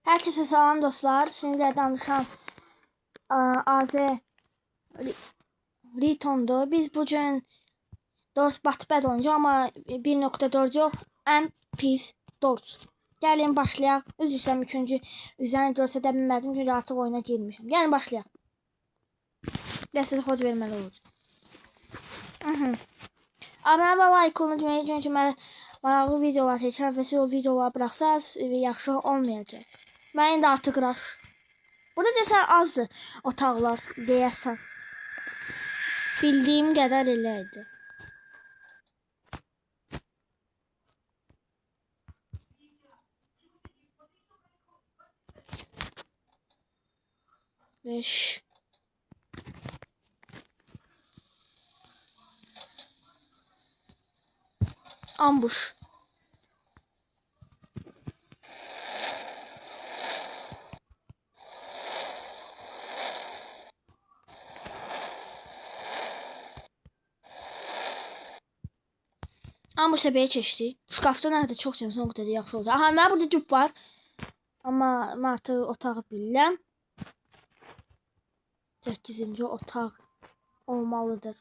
Herkese salam dostlar. Sizinle danışan AZ Riton'du. Biz bugün 4 batbad oynayacağız ama 1.4 yok. En pis 4. Gəlin başlayaq. Üzr istəyirəm 3-cü üzəni görsə də bilmədim çünki artıq oyuna girmişəm. Gəlin başlayaq. Və sizə kod verməli olacağam. Abunə və like unutmayın çünki mən maraqlı videolar çəkirəm və siz o videoları buraxsanız yaxşı olmayacaq. Mən indi artıq rush. Burada desən azdır otaqlar deyəsən. Bildiyim qədər elə idi. Beş. Ambush. Ambush təbəyə keçdi. Şkafda nə qədər çox çənsə o qədər də yaxşı olacaq. Aha, mən burada düb var. Amma mən artıq otağı bilirəm. 8-ci otaq olmalıdır.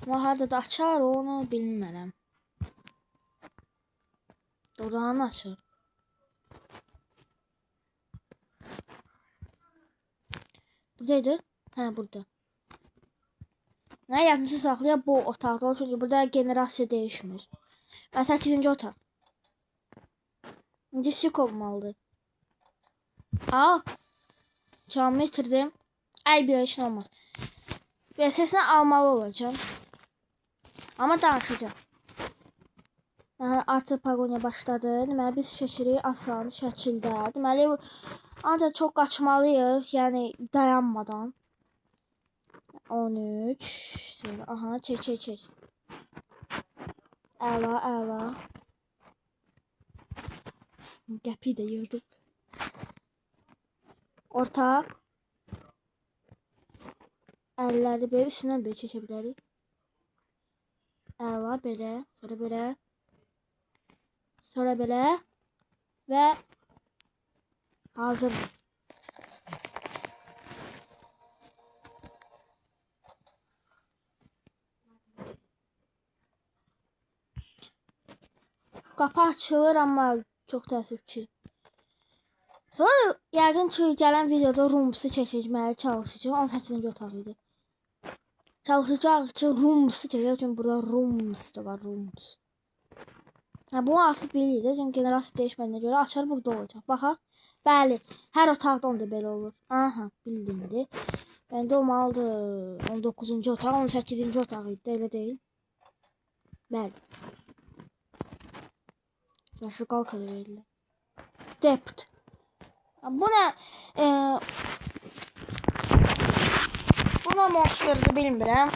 Amma harada da açar onu bilmirəm. Doranı açır. Buradaydı. Hə, burada. Nə yadımızı saxlayaq bu otaqda olur çünki burada generasiya değişmir. Ben 8-ci otaq. İndi sik olmalıdır. Aa! Camı itirdim. Ay bir işin olmaz. Ve sesini almalı olacağım. Ama danışacağım. Artıq paqonya başladı. Deməli biz keçirik asan şəkildə. Deməli ancaq çox qaçmalıyıq, yəni dayanmadan. 13. Aha, çək. Əla. Qəpi də yırdım. Orta. Əlləri belə üstündən belə çəkə bilərik. Əla, belə, sonra belə və hazır. Qapı açılır amma çox təəssüf ki. Sonra yəqin ki gələn videoda roomsu çəkməyə çalışacağıq. 18-ci otaq idi. Çalışacağıq ki roomsu çəkək çünki burada rooms da var, rooms. Hə, bu artıq bilirdi çünki generasiya dəyişmədiyinə görə açar burada olacaq. Baxaq. Bəli, hər otaqda onda belə olur. Aha, bildimdi. Məndə olmalıdır 19-cu otaq, 18-ci otaq idi, elə deyil. Bəli. Şu qalkalı verirlər. Depth. Bu nə? Bu nə monsterdir bilmirəm.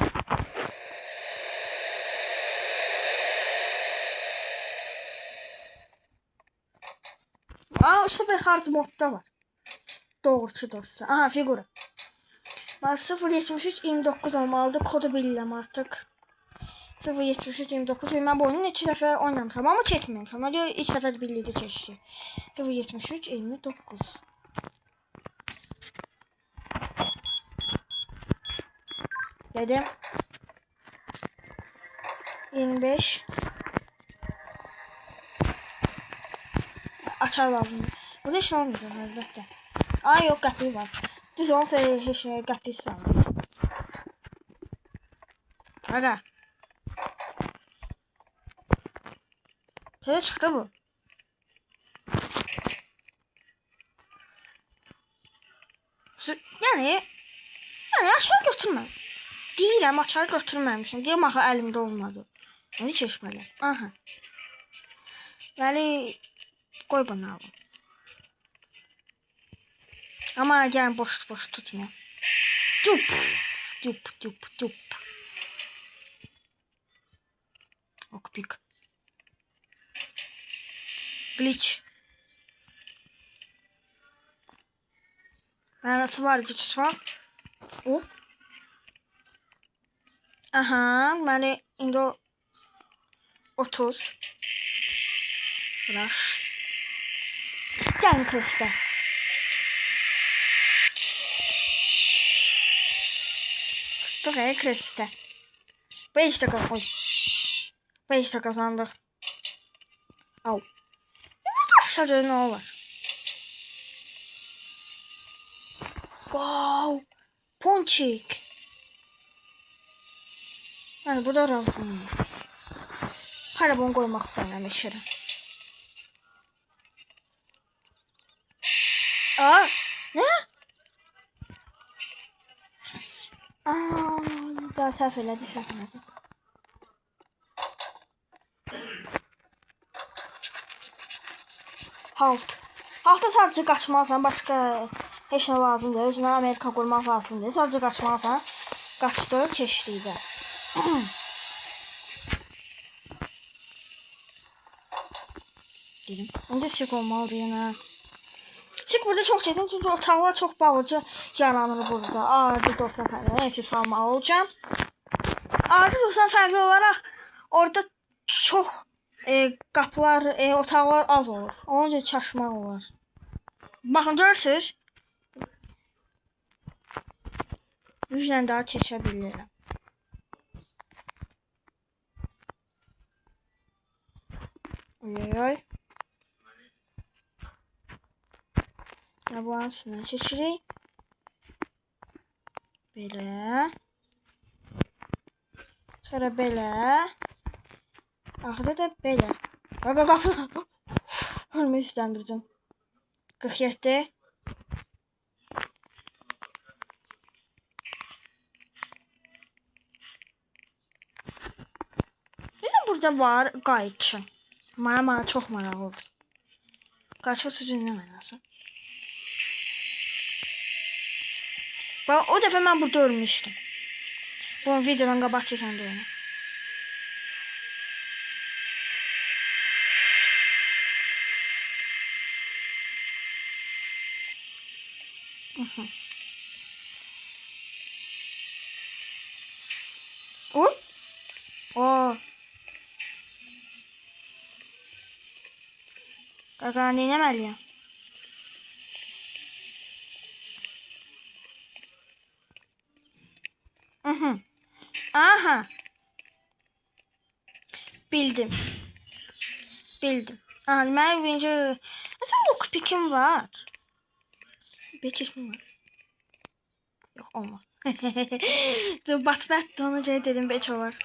Aa, super hard modda var. Doğrucu dostlar. Aha, figura. 07329 olmalıdır. Kodu bilirəm artıq. 07329. Mən bu oyunu 2 dəfə oynamışam, amma çəkməmişəm. Öyle 2 dəfə də birlikdə keçdik. 07329. Dedim. 25. Açar lazım. Burada heç nə olmayacaq əlbəttə. Aa, yox, qəpik var. Düz onun heç nə qəpik sanır. Aga. Tələ çıxdı bu. Yəni açar götürməm. Deyirəm, açar götürməmişəm. Deyirəm, axı əlimdə olmadı. İndi keçməli. Aha. Bəli, qoy bana alın. Amma gəlin boş tutmayın. Dup. Okpik. Glitch. Ben nasıl var tutmam? O. Aha, yani indi 30. Rush. Gəlin Kristə. Tutduq Kristə. 5 dəqiqə koy. 5 dəqiqə kazandıq. Au. Burada aşağı ne olur? Wow. Ponçik. Yani bu da razım. Hala bunu koymak istemiyorum içeri. Aa, ne? Daha səhv elədi. Halt. Halta sadece kaçmalısın. Başka heç nə lazım deyil. Özünə Amerika qurmaq lazım deyil. Sadece kaçmalısın. Qaçdı, keçdiydi. Dedim. İndi sik olmalıdır yenə. Sik burada çox çətin çünki otaqlar çox balıcı yaranır burada. Adi dostlar fərqli. Neyse salmalı olacağım. Adi dostlar fərqli olaraq orada çox qapılar, otaqlar az olur. Onun üçün çaşmaq olar. Baxın görürsünüz. Yüzlə daha keçə bilirəm. Oy. Bu arasından keçirik. Belə. Sonra belə. Axırda da belə. Ölmək istəmirdim. 47. Bizim burada var qayçı. Mənə çox maraqlıdır. Qayçı dinləmə lazım. Bak, o dəfə mən burada ölmüşdüm. Bu videodan qabaq çəkəndə onu. Oy. Oo. Qaqa neynəməliyəm? Aha. Bildim. Aha, mən birinci... Sən lockpick'im var. Bir çeşmim var. Yox, olmaz. Batbətdir, onu dedim, beç olar.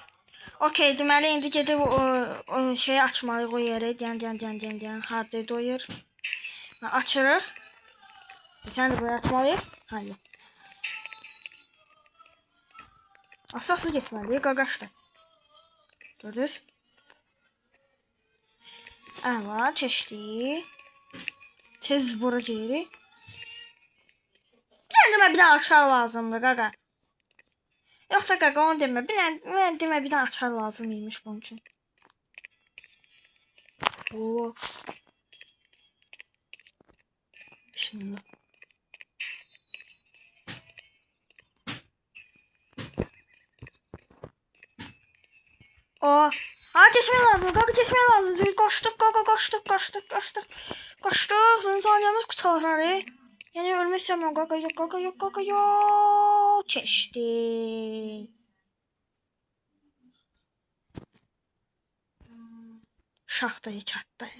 Okey, deməli, indi gedib o şeyi açmalıyıq o yeri. Deyən, harada doyur. Açırıq. Sən də buraya açmalıyıq. Hayır. Asaslı getməliyik, qaqaşdır. Gördünüz? Əla, keçdik. Tez bura gelirik. Demə bir dənə açar lazımdır, qaqa. Yoxsa qaqa onu demə. Demə bir dənə açar lazım imiş bunun üçün. Oo. Bismillah. Aa, geçmeye lazım. Qaqa geçmeye lazım. Qaçdıq, qaqa, qaçdıq. Qaçdıq, saniyemiz qutarır. Yani ölmək istəmirəm, qaqa, yox. Keçdik. Şaxtaya çatdıq.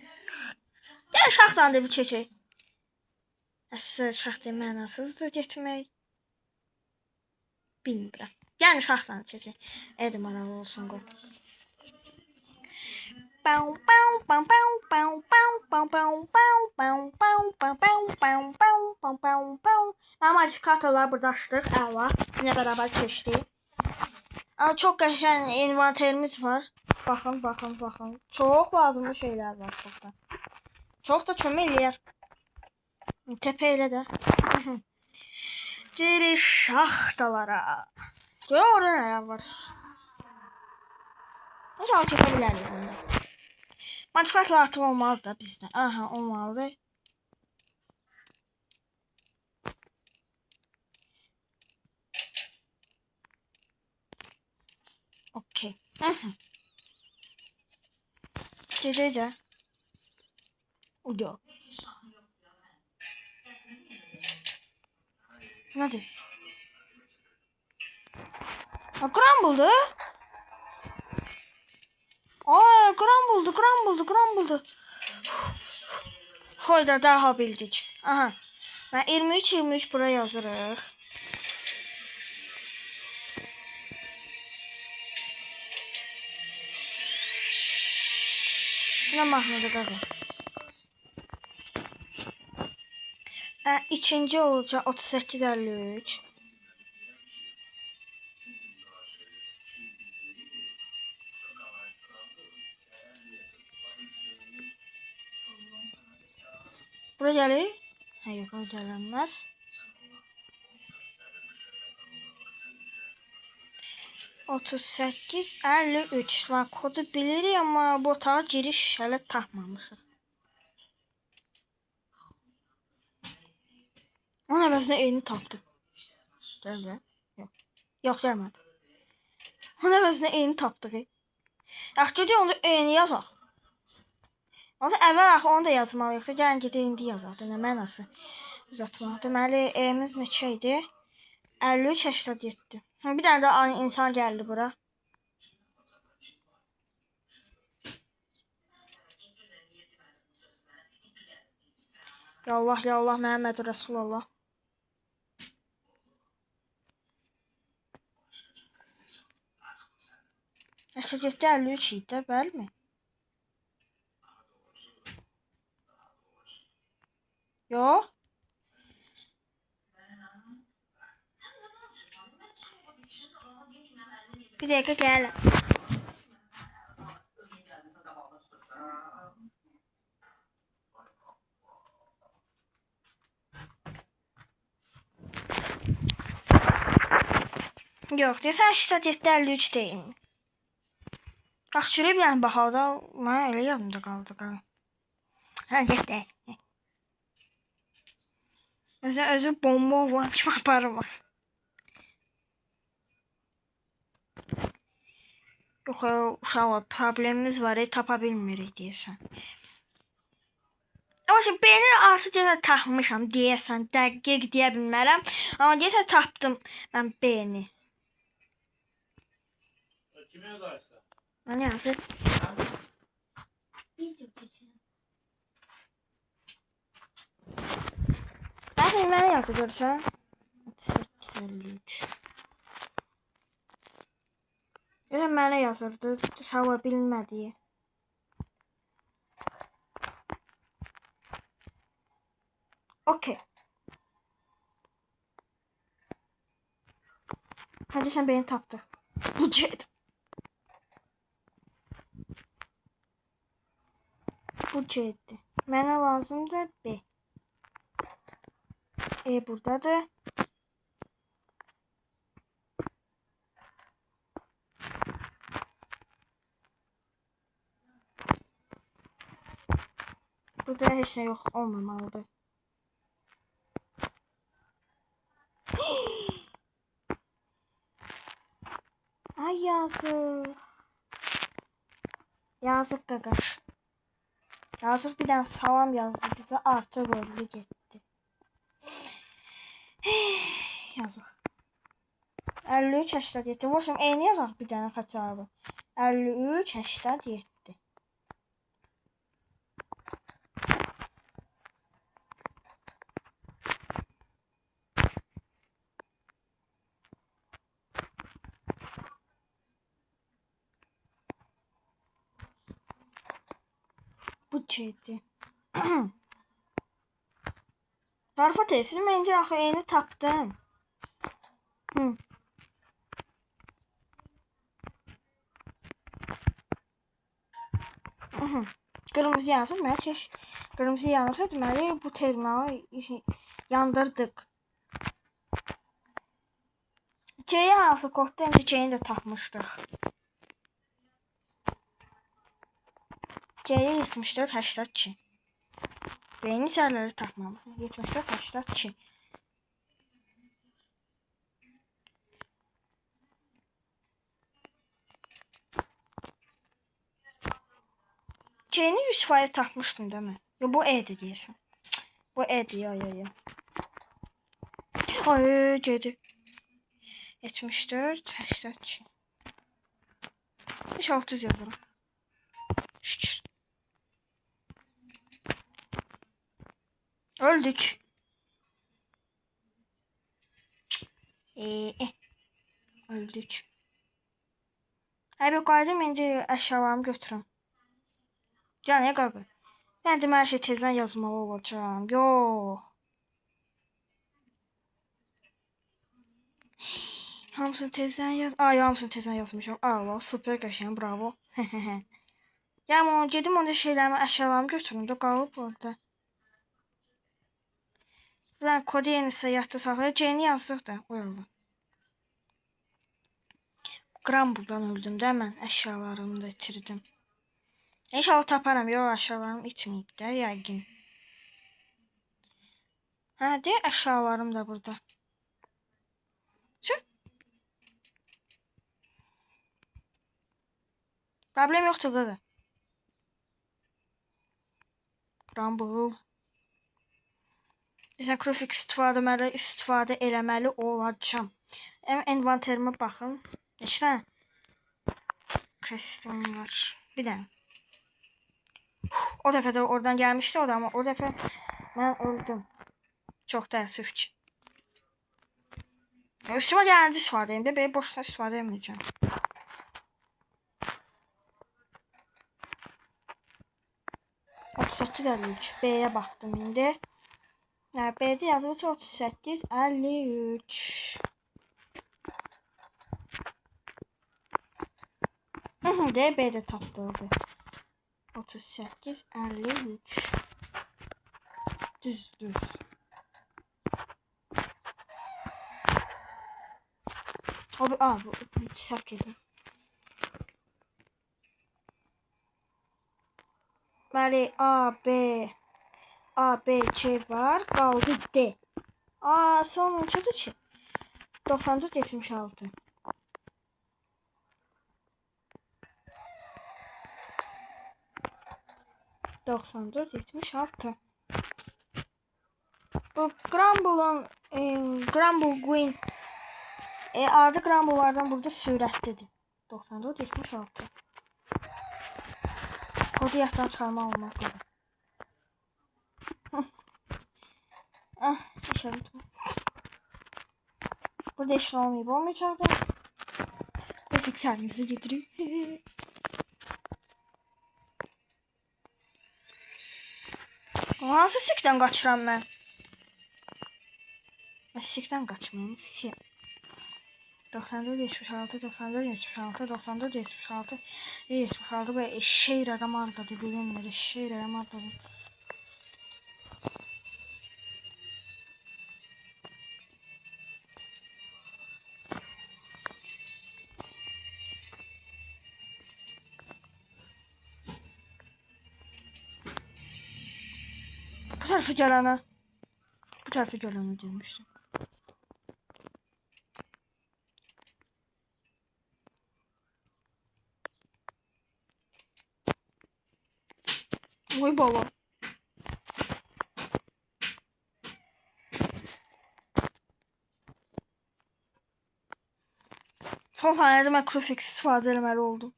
Gəl şaxtanı da bir keçək. Əslində şaxtaya mənasızdır getmək. Bilmirəm. Gəlin şaxtanı keçək. Edim aralı olsun qoy. Modifikatorlar burada açdıq. Əla. Yine beraber keçdik. Ama çok qəşəng envanterimiz var. Baxın. Çox lazımlı şeyler var burada. Çox da kömək eləyər. Təpə elə də. Geri şaxtalara. Gör orada nələr var. Necə çəkə bilərik onda. Modifikatorlar artıq olmalıdır da bizdə. Aha, olmalıdır. Okey. Gedək də. Uda. Nədir? Crumble-dı. Aa, Crumble-dı. Hayda, dərhal bildik. Aha. Ben 23 buraya yazırıq. Nə mahnıdır qaqa? İkinci olacaq 38-53. Bura gəlir? Hə, yox, o gəlməz. 38-53. Ben kodu bilirik ama bu otağa giriş hələ tapmamışıq. Onun əvəzinə eyni tapdım. Gəldi. Yox, gəlmədi. Onun əvəzinə eyni tapdıq. Yaxşı ki, onu eyni yazaq. Aslında əvvəl axı onu da yazmalıyıq. Gəlin gedək indi yazaq. Nə mənası uzatmaq. Deməli, E'miz neçə idi? 53-87. Bir dənə də insan gəldi bura. Ya Allah, ya Allah, Məhəmməd Rəsulullah. Əşhədətdə 53 idi, bəli mi? Yox. Bir dəqiqə gəlin. Yox, deyəsən 87-53 deyil. Bax, şuraya bir dənə baxaq da, mənə elə yadımda qaldı. Hə, getdə. Məsələn, özü bomba olan kimi aparım. Yox, uşaqlar, problemimiz var, tapa bilmirik deyəsən. Ama şimdi beni artık deyəsən tapmışam deyəsən, dəqiq deyə bilmərəm. Amma deyəsən tapdım mən beni. Kimi yazarsın? Nə yazır? Mənə yazır görürsən? 8-53. Mənə yazırdı, tapa bilmədiyi. Okey. Hadi sen beni taptı. Bu C'di. Bu C'di. Mənə lazımdır B. E buradadır. Burada heç nə yox olmamalıdır. Ay yazık. Yazık qaqaş. Yazık bir dənə salam yazdı bizə artı rollu getdi. Yazık. 53-87. Boşum eyni yazaq bir dənə xətabı. 53-87. Bu C'di. Zarafat siz məncə axı eyni tapdım. Kırmızı yanırsa deməli kırmızı yanırsa deməli bu terminalı yandırdıq. C'yə hansı kodda hem C'ni də tapmışdıq. C'yə 74-82. B'nin sərləri tapmamışıq. 74-82. C-ni 100% tapmışdın değil mi? Yo, bu E-dir deyəsən. Bu E-dir, ya. Ay, C-dir. 74, 82. 600 yazırım. Şükür. Öldük. Öldük. Abi qayıdım, indi əşyalarımı götürüm. Yəni qaqa. Yəni demək hər şey tezdən yazmalı olacağam. Yox. Hamısını tezdən yaz. Ay, hamısını tezdən yazmışam. Allah, super qəşəng, bravo. Yəni onu gedim, onda şeylərimi, əşyalarımı götürüm də qalıb orada. Buranın kodu yenisə yadda saxlayır. C-ni yazdıq da, o yolla. Grumble'dan öldüm də mən, əşyalarımı da itirdim. İnşallah taparam. Yox, əşyalarım itməyib də, yəqin. Hə, deyə əşyalarım da burada. Problem yoxdur qaqa. Grumble. Məsələn, Crufix istifadə eləməli olacağam. Envanterime baxın. İşte Creston var. Bir dənə. O dəfə də oradan gəlmişdi o da, amma o dəfə mən öldüm. Çox təəssüf ki. Üstümə gələndə istifadə edeyim də, belə boşuna istifadə etməyəcəm. B-yə baxdım indi. B-də yazılı 38-53. D, B-də tapdıldı. 38-53. Düz. Abi, bu səhv gedim. Bəli, A, B, C var. Qaldı D. Sonuncudur ki. 94-76. Bu Grumble'ın Grumble Queen adı Grumble'lardan burada sürətlidir. 94-76. Kodu yaddan çıxarma olmaz dedi. İnşallah. Burada işin olmayacaq da. Grafik serimizi getireyim. Hansı sikdən qaçıram mən? Mən sikdən qaçmayayım ki. 94-76, 94-76, 94-76, 76 bu eşeği rəqəm hardadır bilinmir, eşeği rəqəm hardadır. Bu tarafa gələnə demişdim. Oy bala. Son saniyədə mən Crufix istifadə eləməli oldum.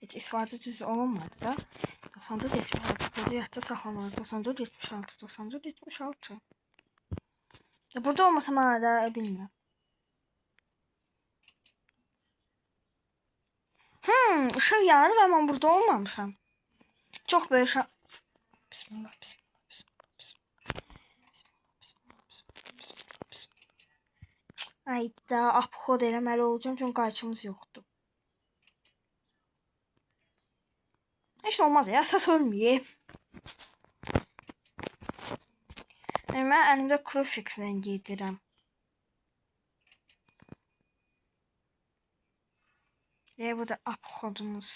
Heç istifadə düz olunmadı da. 94-76 burada yadda saxlamalı. 94-76. Burada olmasa mən də bilmirəm. Işıq yanır və mən burada olmamışam. Çox böyük şans. Bismillah. Ayda, upload eləməli olacağım, çünki qayçımız yoxdur. Heç olmaz ya, əsas ölməyib. Mən əlimdə Crufix-lə gedirəm. Bu da uploadumuz.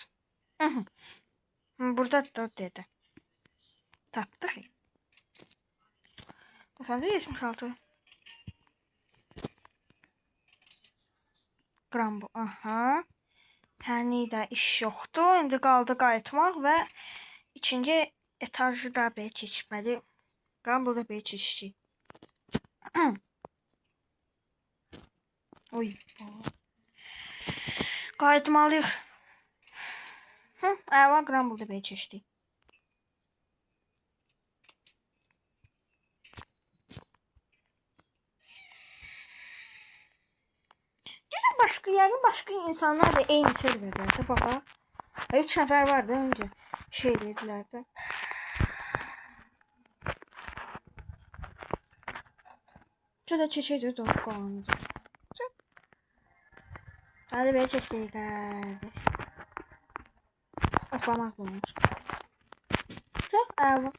Burada da dedi. Tapdıq. 76. Grumble. Aha. Təni də iş yoxdur. İndi qaldı qayıtmaq və İkinci etajı da belə keçməli. Qalan burada belə keçəcək. Oy. Qayıtmalıyıq. Əla qram burada belə keçdik. Başka insanlar da eyni serverlerde baba. 3 nəfər vardı önce şey dediler de. Şurada çeşitli doğru konusu. Hadi be çektik kardeş. Oklamak bulmuş. Çok ağır.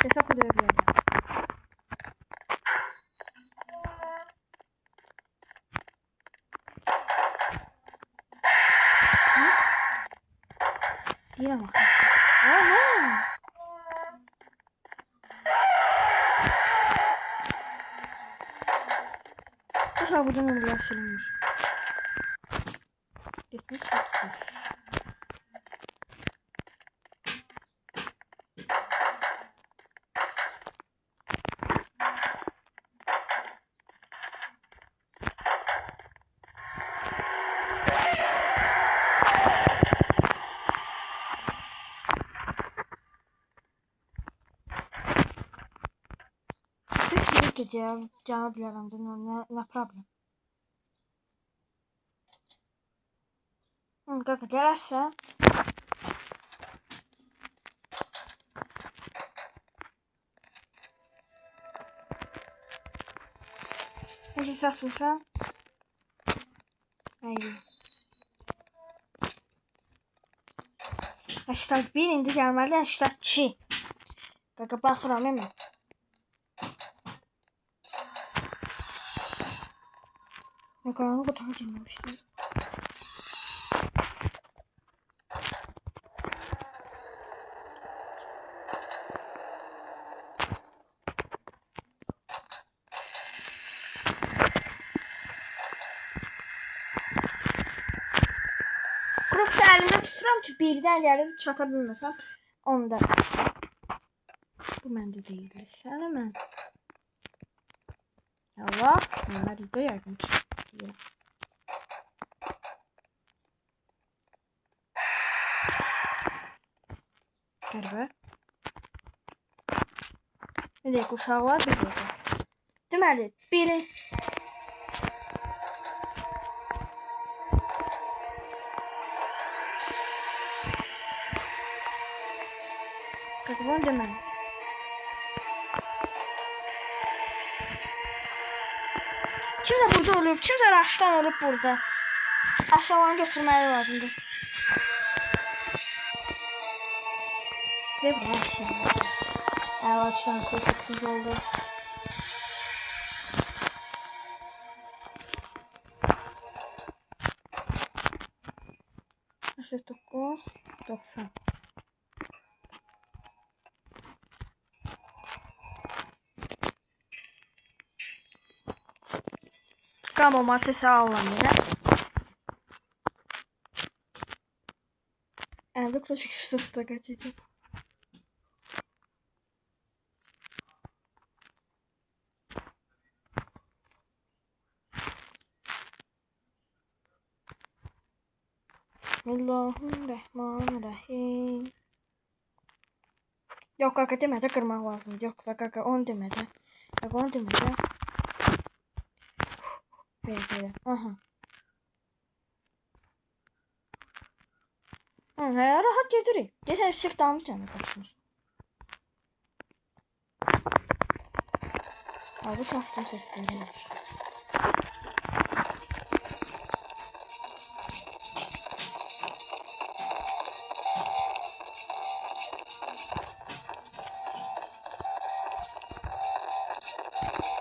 Ses okuduyor bir yerde. Yine bak. Aha. Mesela buradan oraya silinmiş. 78. Cevap bilemem. Ne problem? Kanka gelirse peki satılsa hayır. Hashtag 1 indi gelmeli hashtag 2. Kanka bakıram hemen. Ne kadar bu kadar girmemiştim. Yoksa elimde tuturam ki birden gelip çatabilmesem onda. Bu bende değildi. Sen hemen. Allah. Bunlar da yardım çıkıyor. Qəribə. Bir dəqiqə uşaq var, bir dəqiqə. Deməli, biri Qaqban deməli. Kimsə burada olub, kimsə raşdan olub burada. Aşağıdan götürməli lazımdır. Ve bu aşağı. Ağaçtan koşuksuz oldu. Aşağı 9, 90. Kalmama sesi ağlamıyor. Elde koşuksuz da kaçacağım. Bismillahirrahmanirrahim. Yok kaka demede kırmak lazım. Yok kaka onu demede. Yok onu demede. Böyle. Aha. Rahat getireyim. Geçen sırf damlı canı kaçmış. Abi çastım sesleri.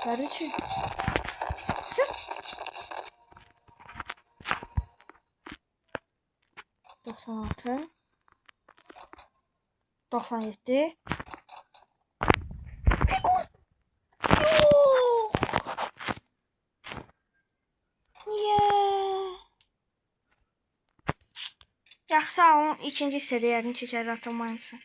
Karıcı. 96 97 Yaxşı Sağ olun. İkinci hissədə yərini çəkər atılmayınızı.